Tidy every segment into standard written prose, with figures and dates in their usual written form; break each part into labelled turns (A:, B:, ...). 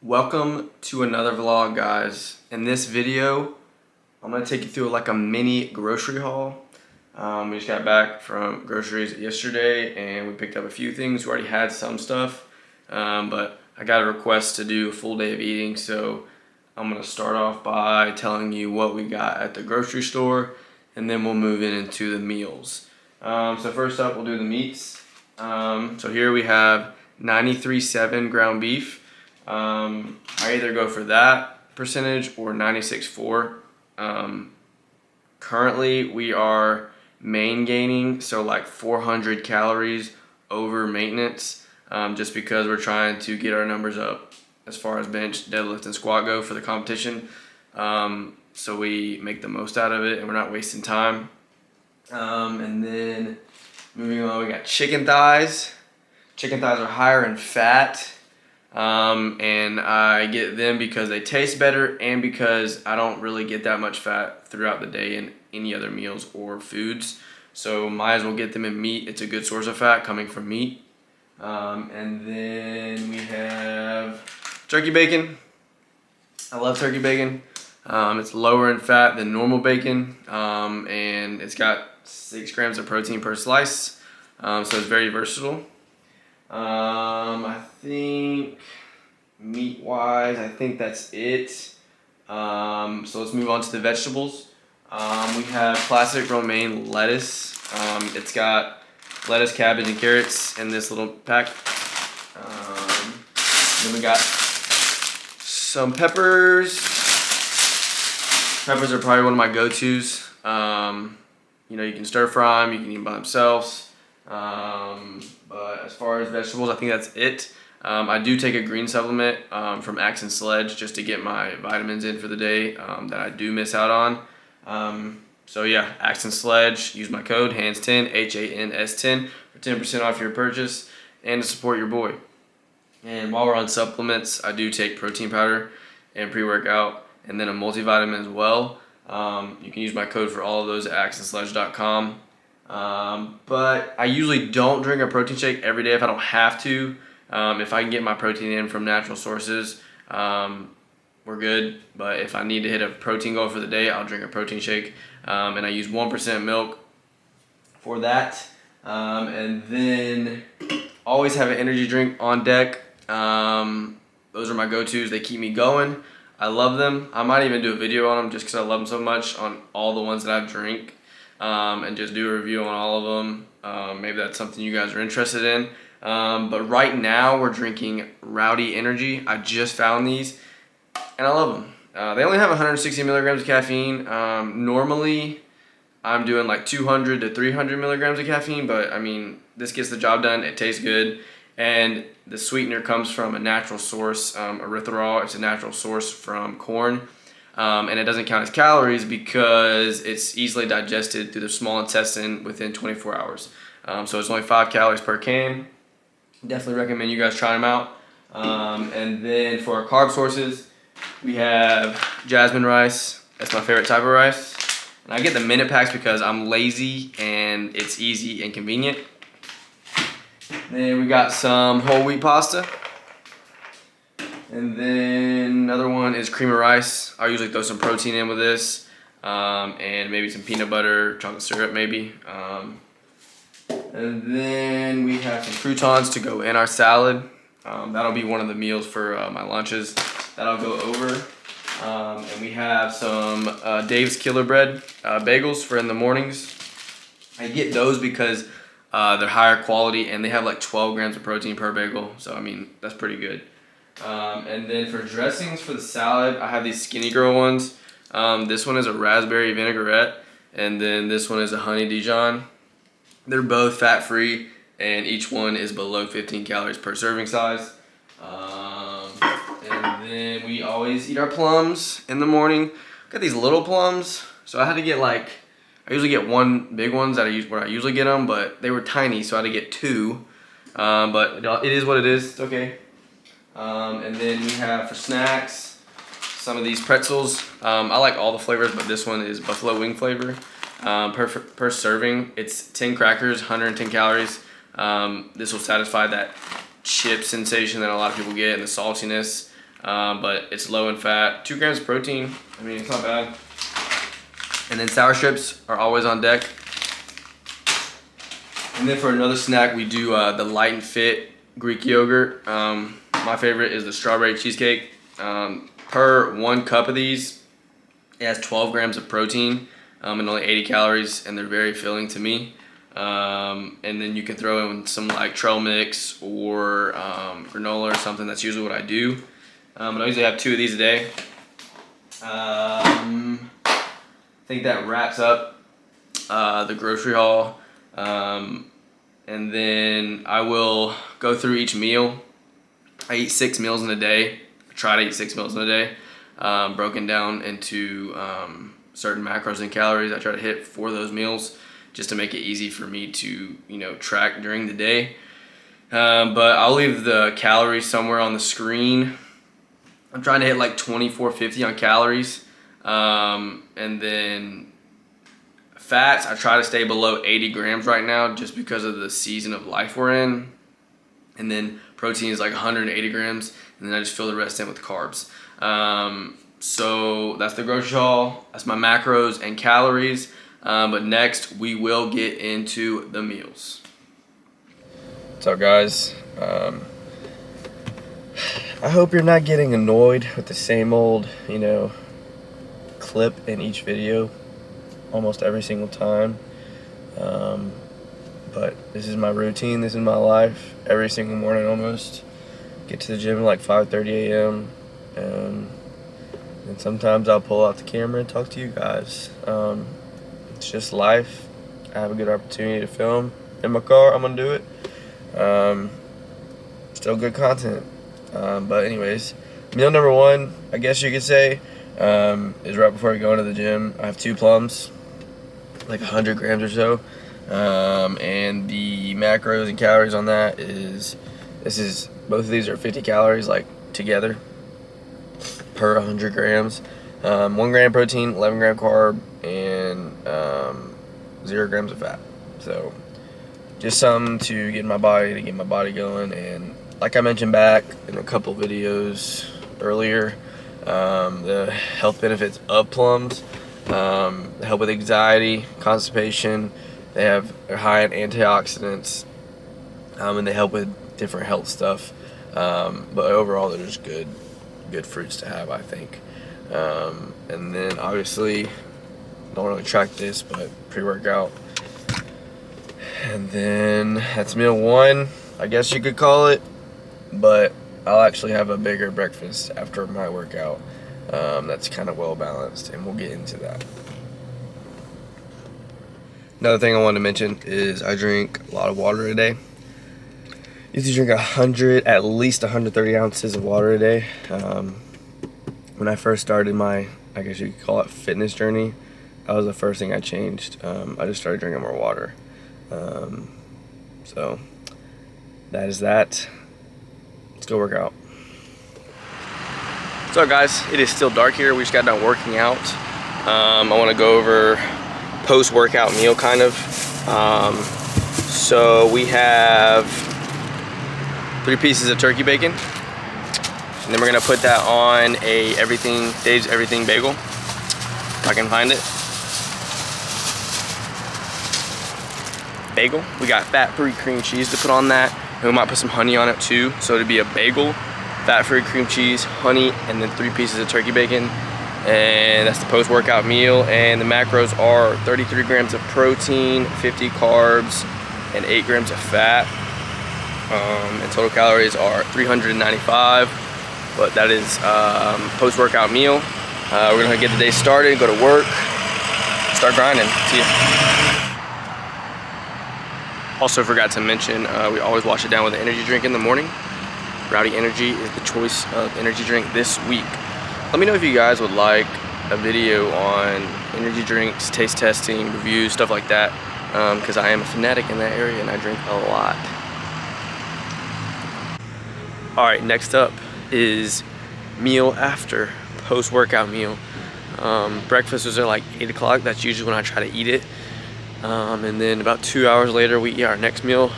A: Welcome to another vlog, guys. In this video, I'm gonna take you through like a mini grocery haul. We just got back from groceries yesterday and we picked up a few things. We already had some stuff, but I got a request to do a full day of eating, so I'm gonna start off by telling you what we got at the grocery store, and then we'll move into the meals. So first up, we'll do the meats. So here we have 93.7 ground beef. I either go for that percentage or 96.4. Currently we are main gaining, so like 400 calories over maintenance, just because we're trying to get our numbers up as far as bench, deadlift, and squat go for the competition. So we make the most out of it and we're not wasting time. And then moving on, we got chicken thighs. Chicken thighs are higher in fat. And I get them because they taste better and because I don't really get that much fat throughout the day in any other meals or foods. So might as well get them in meat. It's a good source of fat coming from meat. And then we have turkey bacon. I love turkey bacon. It's lower in fat than normal bacon, and it's got 6 grams of protein per slice, so it's very versatile. I think meat-wise, I think that's it. So let's move on to the vegetables. We have classic romaine lettuce. It's got lettuce, cabbage, and carrots in this little pack. Then we got some peppers. Peppers are probably one of my go-tos. You can stir fry them, you can eat them by themselves. But as far as vegetables, I think that's it. I do take a green supplement from Axe and Sledge just to get my vitamins in for the day that I do miss out on. So yeah, Axe and Sledge, use my code HANS10, HANS10 for 10% off your purchase and to support your boy. And while we're on supplements, I do take protein powder and pre-workout and then a multivitamin as well. You can use my code for all of those at axandsledge.com. But I usually don't drink a protein shake every day if I don't have to. If I can get my protein in from natural sources, we're good. But if I need to hit a protein goal for the day, I'll drink a protein shake. And I use 1% milk for that. And then always have an energy drink on deck. Those are my go-tos. They keep me going. I love them. I might even do a video on them just because I love them so much, on all the ones that I drink. And just do a review on all of them. Maybe that's something you guys are interested in. But right now we're drinking Rowdy Energy. I just found these and I love them. They only have 160 milligrams of caffeine. Normally I'm doing like 200 to 300 milligrams of caffeine, but I mean, this gets the job done. It tastes good. And the sweetener comes from a natural source, erythritol. It's a natural source from corn. And it doesn't count as calories because it's easily digested through the small intestine within 24 hours. So it's only 5 calories per can. Definitely recommend you guys try them out. And then for our carb sources, we have jasmine rice. That's my favorite type of rice. And I get the minute packs because I'm lazy and it's easy and convenient. Then we got some whole wheat pasta. And then another one is cream of rice. I usually throw some protein in with this, and maybe some peanut butter, chocolate syrup maybe. And then we have some croutons to go in our salad. That'll be one of the meals for my lunches that I'll go over. And we have some Dave's Killer Bread bagels for in the mornings. I get those because they're higher quality and they have like 12 grams of protein per bagel. So I mean, that's pretty good. And then for dressings for the salad, I have these Skinny Girl ones. This one is a raspberry vinaigrette, and then this one is a honey Dijon. They're both fat-free, and each one is below 15 calories per serving size. And then we always eat our plums in the morning. Got these little plums, so I had to get I usually get one big ones where I usually get them, but they were tiny, so I had to get 2. But it is what it is. It's okay. And then we have for snacks some of these pretzels. I like all the flavors, but this one is buffalo wing flavor. Per serving, it's 10 crackers, 110 calories. This will satisfy that chip sensation that a lot of people get and the saltiness. but it's low in fat. 2 grams of protein. I mean, it's not bad. And then sour strips are always on deck. And then for another snack, we do the Light and Fit Greek yogurt. My favorite is the strawberry cheesecake. Per 1 cup of these, it has 12 grams of protein and only 80 calories, and they're very filling to me. And then you can throw in some like trail mix or granola or something. That's usually what I do. But I usually have 2 of these a day. I think that wraps up the grocery haul. And then I will go through each meal. I eat 6 meals in a day. I try to eat 6 meals in a day, broken down into certain macros and calories I try to hit for those meals, just to make it easy for me to, track during the day. But I'll leave the calories somewhere on the screen. I'm trying to hit like 2450 on calories. And then fats, I try to stay below 80 grams right now just because of the season of life we're in. And then protein is like 180 grams, and then I just fill the rest in with carbs. So that's the grocery haul. That's my macros and calories. But next, we will get into the meals. What's up, guys? I hope you're not getting annoyed with the same old, clip in each video almost every single time. But this is my routine. This is my life. Every single morning almost. Get to the gym at like 5:30 a.m. And sometimes I'll pull out the camera and talk to you guys. It's just life. I have a good opportunity to film in my car. I'm gonna do it. Still good content. But anyways, meal number 1, I guess you could say, is right before I go into the gym. I have 2 plums, like 100 grams or so. And the macros and calories on that both of these are 50 calories, like together per 100 grams. 1 gram protein, 11 gram carb, and 0 grams of fat. So just something to get my body going. And like I mentioned back in a couple videos earlier, the health benefits of plums, they help with anxiety, constipation. They're high in antioxidants, and they help with different health stuff. But overall, they're just good fruits to have, I think. And then obviously, don't really track this, but pre-workout. And then that's meal 1, I guess you could call it. But I'll actually have a bigger breakfast after my workout. That's kind of well balanced, and we'll get into that. Another thing I wanted to mention is I drink a lot of water a day. I used to drink at least 130 ounces of water a day. When I first started my, I guess you could call it, fitness journey, that was the first thing I changed. I just started drinking more water. So that is that. Let's go work out. What's up, guys? It is still dark here. We just got done working out. I want to go over post-workout meal kind of. So we have 3 pieces of turkey bacon, and then we're gonna put that on Dave's Everything bagel, if I can find it. Bagel. We got fat-free cream cheese to put on that, and we might put some honey on it too. So it'd be a bagel, fat-free cream cheese, honey, and then 3 pieces of turkey bacon. And that's the post-workout meal. And the macros are 33 grams of protein, 50 carbs, and 8 grams of fat. And total calories are 395. But that is post-workout meal. We're gonna get the day started, go to work, start grinding. See ya. Also forgot to mention, we always wash it down with an energy drink in the morning. Rowdy Energy is the choice of energy drink this week. Let me know if you guys would like a video on energy drinks, taste testing, reviews, stuff like that, because I am a fanatic in that area and I drink a lot. All right, next up is meal after, post-workout meal. Breakfast was at like 8 o'clock. That's usually when I try to eat it. And then about 2 hours later, we eat our next meal.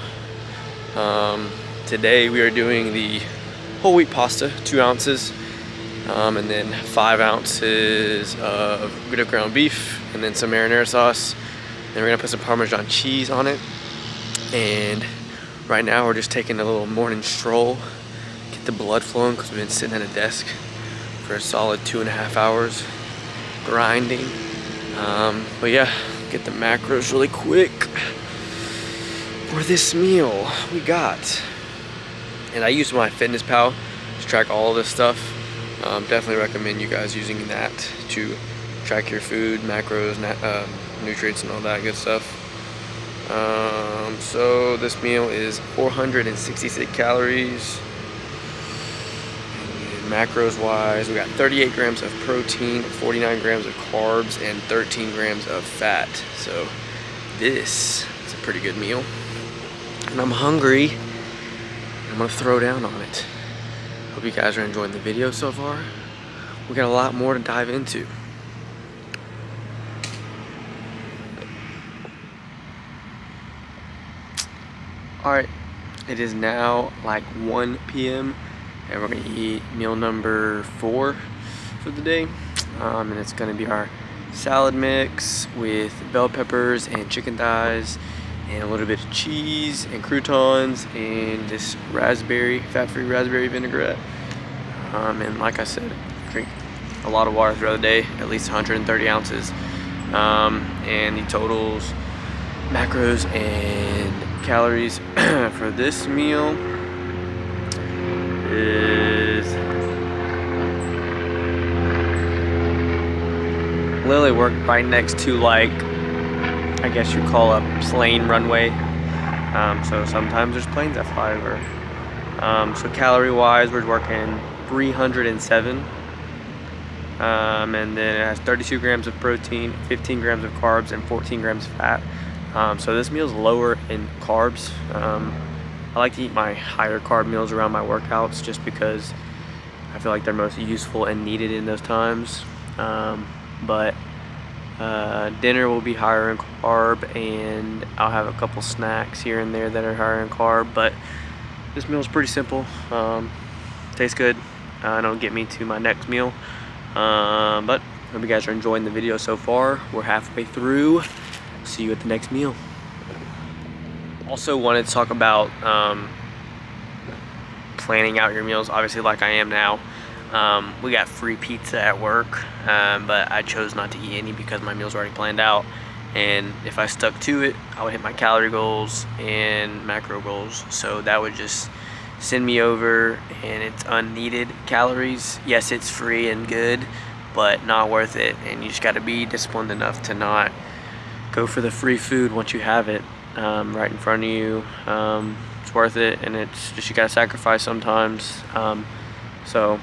A: Today we are doing the whole wheat pasta, 2 ounces. and then 5 ounces of good ground beef, and then some marinara sauce. Then we're gonna put some Parmesan cheese on it. And right now we're just taking a little morning stroll, get the blood flowing, because we've been sitting at a desk for a solid 2.5 hours grinding. But yeah, get the macros really quick for this meal we got. And I use my Fitness Pal to track all of this stuff. Definitely recommend you guys using that to track your food, macros, nutrients, and all that good stuff. So this meal is 466 calories. And macros wise, we got 38 grams of protein, 49 grams of carbs, and 13 grams of fat. So this is a pretty good meal. And I'm hungry. I'm gonna throw down on it. Hope you guys are enjoying the video so far. We got a lot more to dive into. Alright, it is now like 1 p.m. and we're gonna eat meal number 4 for the day. And it's gonna be our salad mix with bell peppers and chicken thighs and a little bit of cheese and croutons and this raspberry, fat-free raspberry vinaigrette. And like I said, drink a lot of water throughout the day, at least 130 ounces. And the totals, macros and calories for this meal is literally work right next to, like, I guess you'd call a plane runway. So sometimes there's planes that fly over. So calorie wise, we're working 307. And then it has 32 grams of protein, 15 grams of carbs, and 14 grams of fat. So this meal is lower in carbs. I like to eat my higher carb meals around my workouts just because I feel like they're most useful and needed in those times. But dinner will be higher in carb, and I'll have a couple snacks here and there that are higher in carb. But this meal is pretty simple. Tastes good. It'll get me to my next meal. But hope you guys are enjoying the video so far. We're halfway through. See you at the next meal. Also wanted to talk about planning out your meals, obviously, like I am now. We got free pizza at work, but I chose not to eat any because my meals were already planned out. And if I stuck to it, I would hit my calorie goals and macro goals. So that would just send me over, and it's unneeded calories. Yes, it's free and good, but not worth it. And you just got to be disciplined enough to not go for the free food once you have it right in front of you. It's worth it, and it's just, you got to sacrifice sometimes. So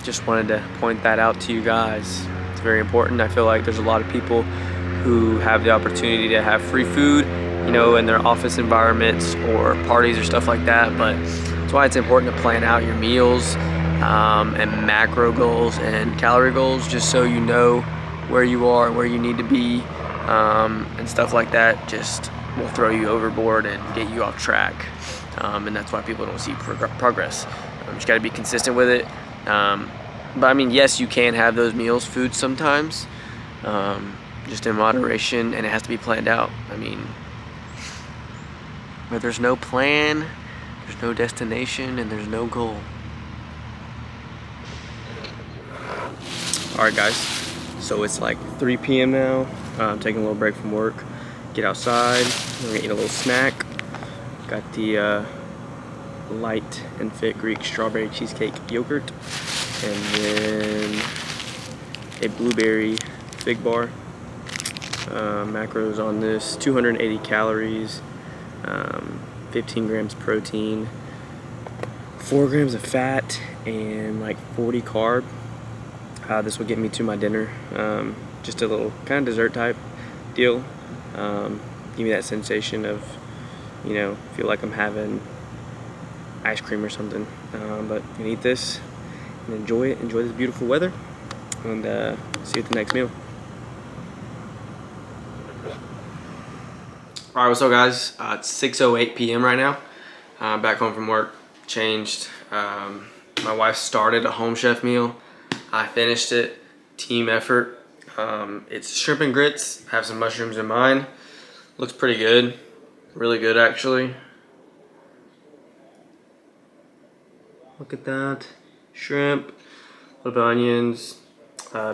A: just wanted to point that out to you guys. It's very important. I feel like there's a lot of people who have the opportunity to have free food, you know, in their office environments or parties or stuff like that. But that's why it's important to plan out your meals and macro goals and calorie goals, just so you know where you are and where you need to be, and stuff like that just will throw you overboard and get you off track. And that's why people don't see progress. You just got to be consistent with it. But I mean, yes, you can have those meals, food sometimes, just in moderation, and it has to be planned out. I mean, where there's no plan, there's no destination, and there's no goal. Alright guys, so it's like 3 p.m. now. I'm taking a little break from work. Get outside, we're gonna eat a little snack. Got the light and fit Greek strawberry cheesecake yogurt, and then a blueberry fig bar. Macros on this, 280 calories, 15 grams protein, 4 grams of fat, and like 40 carb. This will get me to my dinner. Just a little kind of dessert type deal. Give me that sensation of, you know, feel like I'm having ice cream or something. But you can eat this and enjoy it. Enjoy this beautiful weather, and see you at the next meal. Alright, what's up guys? It's 6:08 p.m. right now. Back home from work, changed, My wife started a Home Chef meal. I finished it. Team effort. It's shrimp and grits. I have some mushrooms in mine. Looks pretty good. Really good, actually. Look at that. Shrimp, a little bit of onions,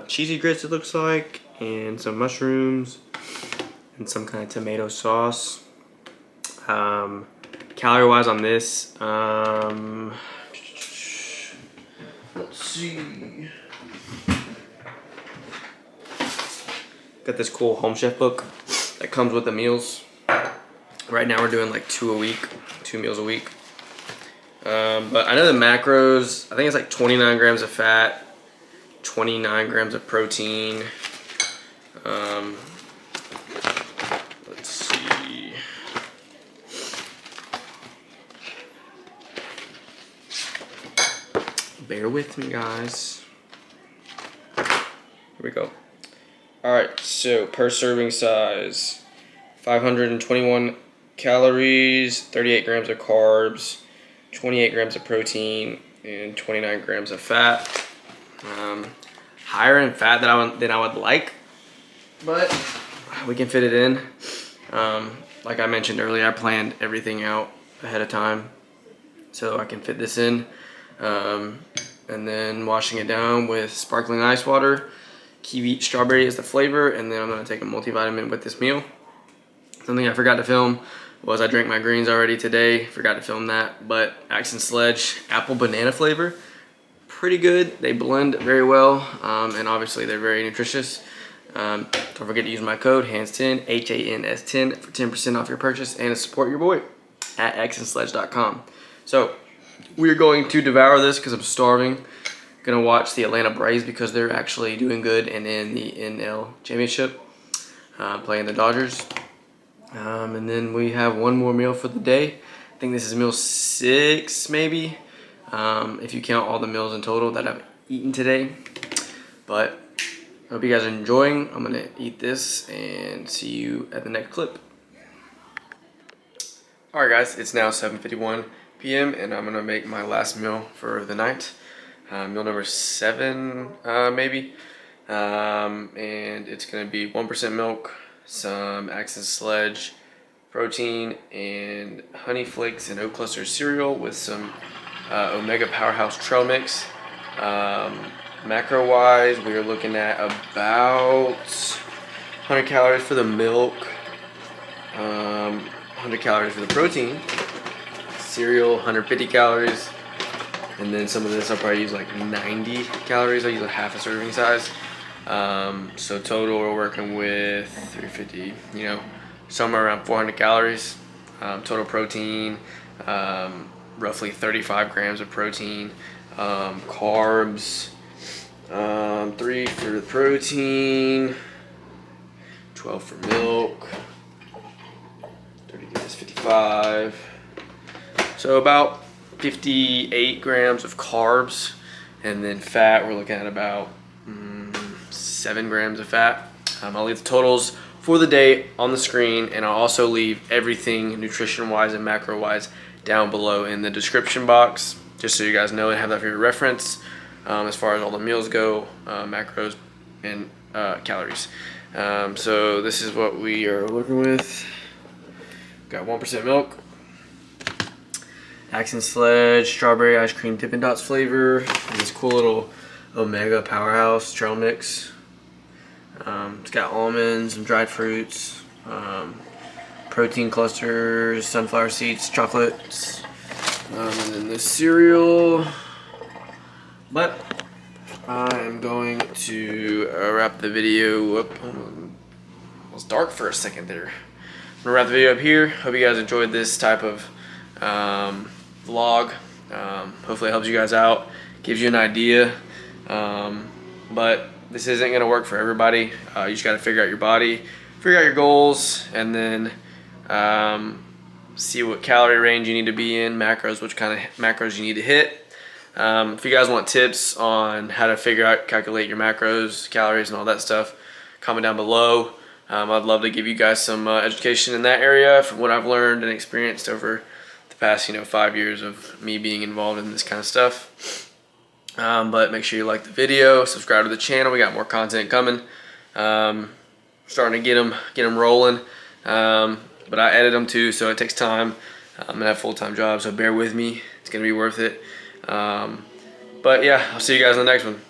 A: cheesy grits it looks like, and some mushrooms, and some kind of tomato sauce. Calorie-wise on this, let's see. Got this cool Home Chef book that comes with the meals. Right now we're doing like 2 meals a week. But I know the macros, I think it's like 29 grams of fat, 29 grams of protein. Let's see. Bear with me, guys. Here we go. Alright, so per serving size, 521 calories, 38 grams of carbs, 28 grams of protein, and 29 grams of fat. Higher in fat than I would like, but we can fit it in. Like I mentioned earlier, I planned everything out ahead of time so I can fit this in. And then washing it down with sparkling ice water. Kiwi strawberry is the flavor, and then I'm gonna take a multivitamin with this meal. Something I forgot to film was I drank my greens already today. Forgot to film that, but Axe and Sledge apple banana flavor, pretty good. They blend very well, and obviously they're very nutritious. Don't forget to use my code HANS10, HANS10 for 10% off your purchase and to support your boy at axandsledge.com. So we're going to devour this because I'm starving. Gonna watch the Atlanta Braves because they're actually doing good and in the NL championship, playing the Dodgers. And then we have one more meal for the day. I think this is meal 6 maybe, if you count all the meals in total that I've eaten today. But I hope you guys are enjoying. I'm gonna eat this and see you at the next clip. Alright guys, it's now 7:51 p.m. and I'm gonna make my last meal for the night. Meal number 7 maybe. And it's gonna be 1% milk, some Axe and Sledge protein, and honey flakes and oat cluster cereal with some Omega Powerhouse trail mix. Macro wise, we are looking at about 100 calories for the milk, 100 calories for the protein, cereal 150 calories, and then some of this I'll probably use like 90 calories. I'll use like half a serving size. So total we're working with 350, you know, somewhere around 400 calories. Total protein, roughly 35 grams of protein. Carbs, 3 for the protein, 12 for milk, 30 is 55. So about 58 grams of carbs, and then fat we're looking at about 7 grams of fat. I'll leave the totals for the day on the screen, and I'll also leave everything nutrition wise and macro wise down below in the description box, just so you guys know and have that for your reference, as far as all the meals go, macros and calories. So this is what we are working with. Got 1% milk, Axe and Sledge strawberry ice cream Dippin' Dots flavor, and this cool little Omega Powerhouse trail mix. It's got almonds and dried fruits, protein clusters, sunflower seeds, chocolates, and then this cereal. But I am going to wrap the video up. It was dark for a second there. I'm gonna wrap the video up here. Hope you guys enjoyed this type of vlog. Hopefully it helps you guys out, gives you an idea. But this isn't gonna work for everybody. You just gotta figure out your body, figure out your goals, and then see what calorie range you need to be in, macros, which kind of macros you need to hit. If you guys want tips on how to calculate your macros, calories, and all that stuff, comment down below. I'd love to give you guys some education in that area from what I've learned and experienced over the past 5 years of me being involved in this kind of stuff. But make sure you like the video, subscribe to the channel. We got more content coming. Starting to get them rolling. But I edit them too, so it takes time. I'm gonna have a full-time job, so bear with me. It's gonna be worth it. But yeah, I'll see you guys in the next one.